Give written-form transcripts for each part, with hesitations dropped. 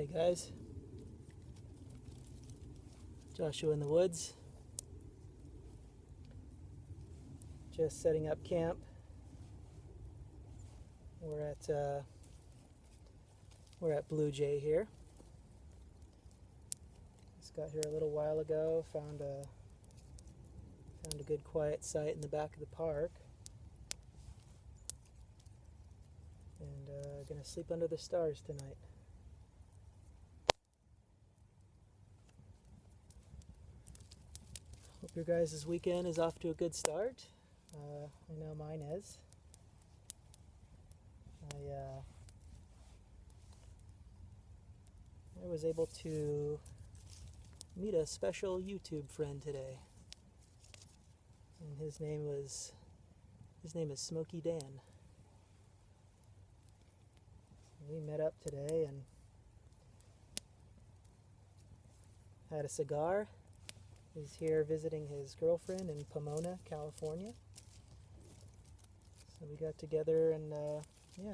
Hey guys, Joshua in the woods, just setting up camp. We're at Blue Jay here. Just got here a little while ago. Found a good quiet site in the back of the park, and gonna sleep under the stars tonight. Hope your guys' weekend is off to a good start. I know mine is. I was able to meet a special YouTube friend today, and his name is Smoky Dan. We met up today and had a cigar. He's here visiting his girlfriend in Pomona, California. So we got together and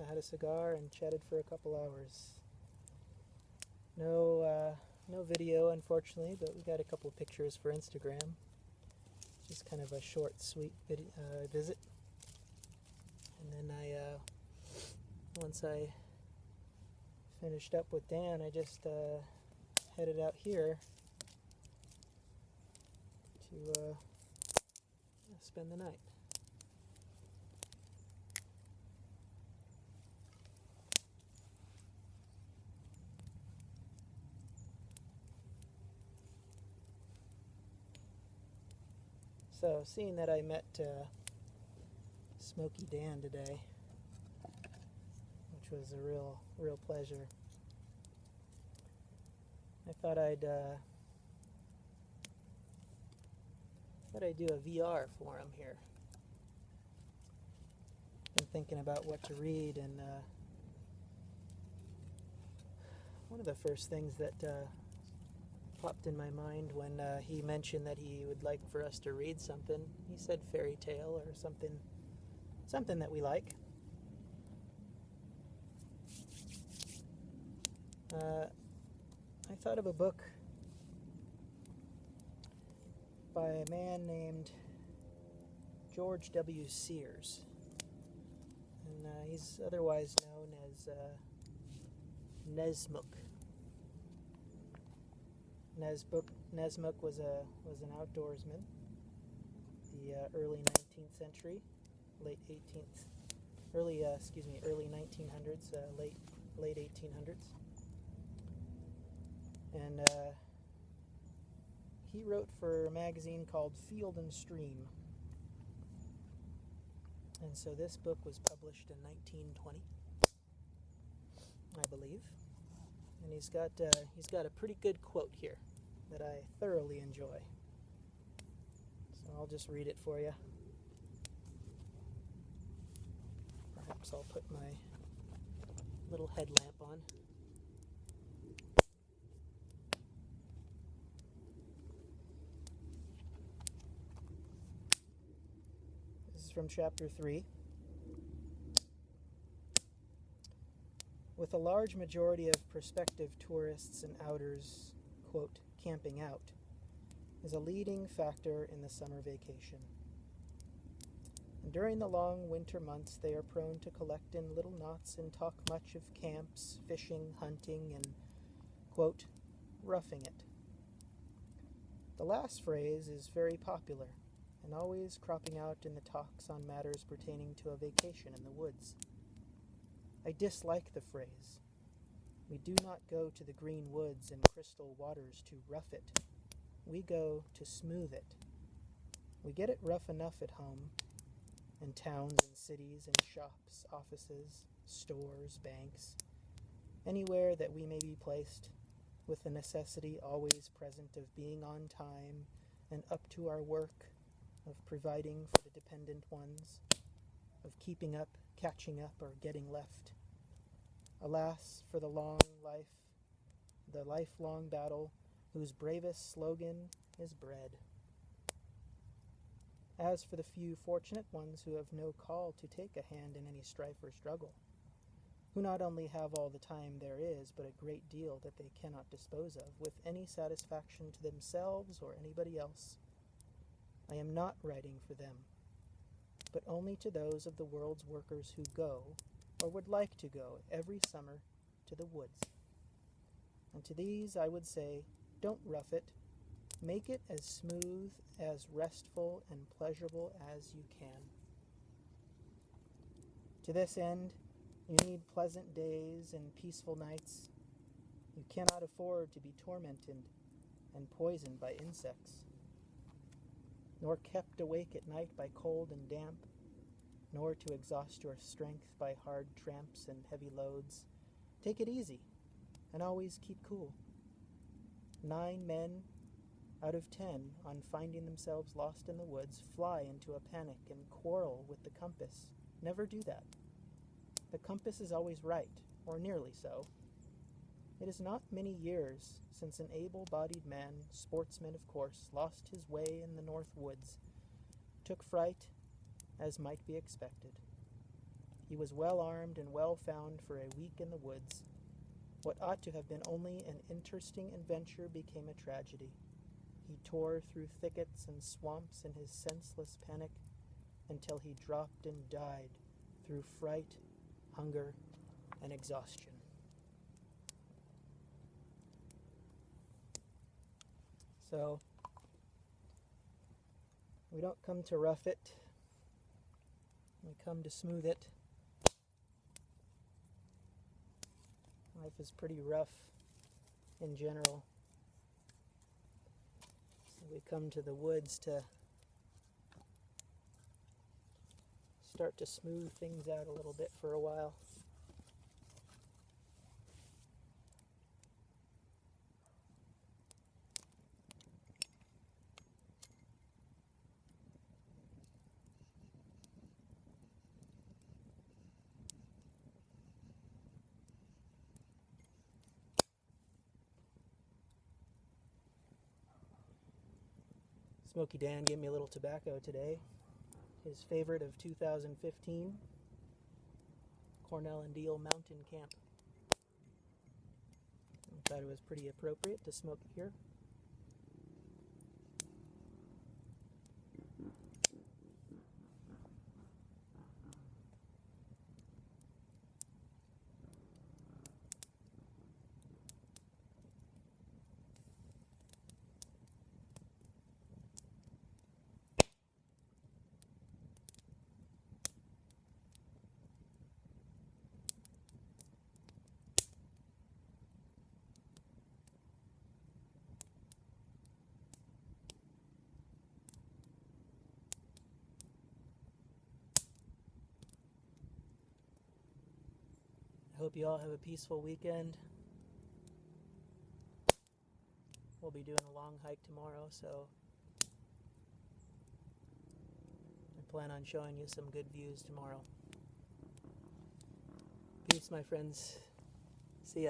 had a cigar and chatted for a couple hours. No video, unfortunately, but we got a couple pictures for Instagram. Just kind of a short, sweet visit. And then once I finished up with Dan, I just headed out here to spend the night. So, seeing that I met Smoky Dan today, which was a real pleasure, I thought I'd do a VR for him here. Been thinking about what to read, and one of the first things that popped in my mind when he mentioned that he would like for us to read something. He said fairy tale or something that we like. I thought of a book by a man named George W. Sears, and he's otherwise known as Nessmuk. Nessmuk was an outdoorsman, the early 19th century, early 1900s, late 1800s, and he wrote for a magazine called Field and Stream, and so this book was published in 1920, I believe, and he's got a pretty good quote here that I thoroughly enjoy. So I'll just read it for you. Perhaps I'll put my little headlamp on. This is from chapter 3. With a large majority of prospective tourists and outers, quote, camping out, is a leading factor in the summer vacation. And during the long winter months, they are prone to collect in little knots and talk much of camps, fishing, hunting, and, quote, roughing it. The last phrase is very popular and always cropping out in the talks on matters pertaining to a vacation in the woods. I dislike the phrase. We do not go to the green woods and crystal waters to rough it. We go to smooth it. We get it rough enough at home, in towns and cities and shops, offices, stores, banks, anywhere that we may be placed, with the necessity always present of being on time and up to our work, of providing for the dependent ones, of keeping up, catching up, or getting left. Alas, for the lifelong battle, whose bravest slogan is bread. As for the few fortunate ones who have no call to take a hand in any strife or struggle, who not only have all the time there is, but a great deal that they cannot dispose of with any satisfaction to themselves or anybody else. I am not writing for them, but only to those of the world's workers who go, or would like to go, every summer to the woods. And to these I would say, don't rough it. Make it as smooth, as restful, and pleasurable as you can. To this end, you need pleasant days and peaceful nights. You cannot afford to be tormented and poisoned by insects, nor kept awake at night by cold and damp, nor to exhaust your strength by hard tramps and heavy loads. Take it easy, and always keep cool. 9 men out of 10, on finding themselves lost in the woods, fly into a panic and quarrel with the compass. Never do that. The compass is always right, or nearly so. It is not many years since an able-bodied man, sportsman of course, lost his way in the north woods, took fright, as might be expected. He was well armed and well found for a week in the woods. What ought to have been only an interesting adventure became a tragedy. He tore through thickets and swamps in his senseless panic until he dropped and died through fright, hunger, and exhaustion. So, we don't come to rough it, we come to smooth it. Life is pretty rough in general. So we come to the woods to start to smooth things out a little bit for a while. Smoky Dan gave me a little tobacco today. His favorite of 2015, Cornell and Deal Mountain Camp. I thought it was pretty appropriate to smoke it here. I hope you all have a peaceful weekend. We'll be doing a long hike tomorrow, so I plan on showing you some good views tomorrow. Peace, my friends. See ya.